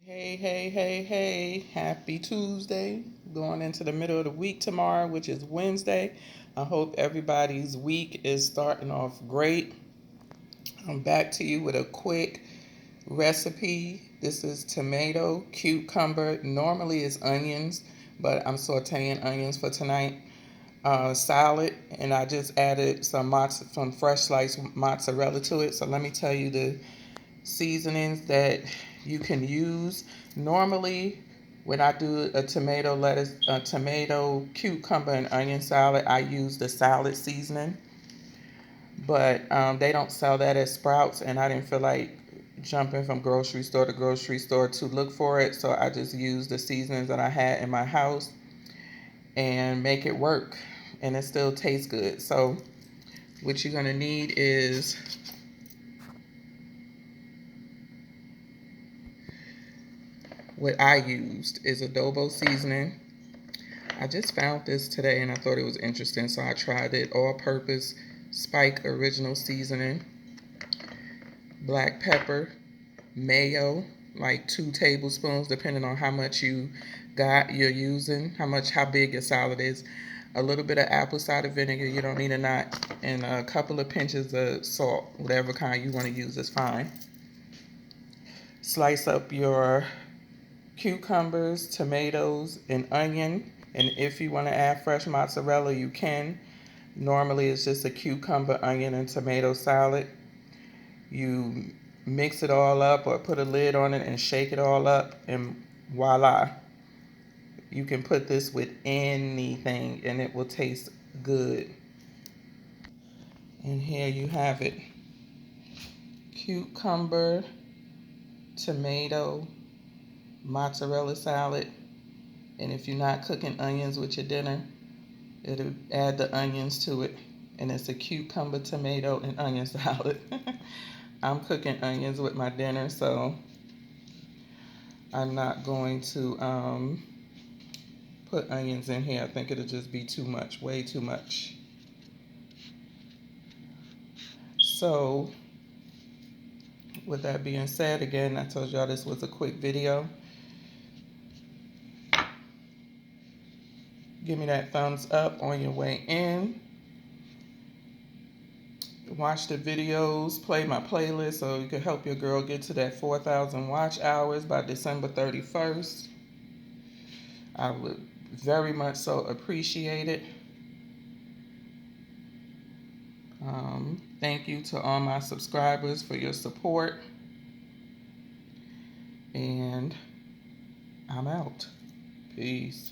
Hey, happy Tuesday. Going into the middle of the week tomorrow, which is Wednesday. I hope everybody's week is starting off great. I'm back to you with a quick recipe. This is tomato, cucumber. Normally it's onions, but I'm sauteing onions for tonight. Salad, and I just added some fresh sliced mozzarella to it. So let me tell you the seasonings that you can use. Normally, when I do a tomato, cucumber, and onion salad, I use the salad seasoning. But they don't sell that at Sprouts, and I didn't feel like jumping from grocery store to grocery store to look for it. So I just used the seasonings that I had in my house and make it work. And it still tastes good. So what you're going to need is what I used is adobo seasoning. I just found this today and I thought it was interesting, so I tried it. All-purpose Spike original seasoning, black pepper, mayo, like 2 tablespoons, depending on how much you're using, how big your salad is. A little bit of apple cider vinegar, you don't need a lot, and a couple of pinches of salt, whatever kind you want to use is fine. Slice up your cucumbers, tomatoes, and onion. And if you want to add fresh mozzarella, you can. Normally, it's just a cucumber, onion, and tomato salad. You mix it all up or put a lid on it and shake it all up, and voila. You can put this with anything, and it will taste good. And here you have it. Cucumber, tomato, mozzarella salad. And if you're not cooking onions with your dinner, it'll add the onions to it. And it's a cucumber, tomato, and onion salad. I'm cooking onions with my dinner, so I'm not going to put onions in here. I think it'll just be too much, way too much. So, with that being said, again, I told y'all this was a quick video. Give me that thumbs up on your way in. Watch the videos, play my playlist so you can help your girl get to that 4,000 watch hours by December 31st. I would very much so appreciate it. Thank you to all my subscribers for your support. And I'm out. Peace.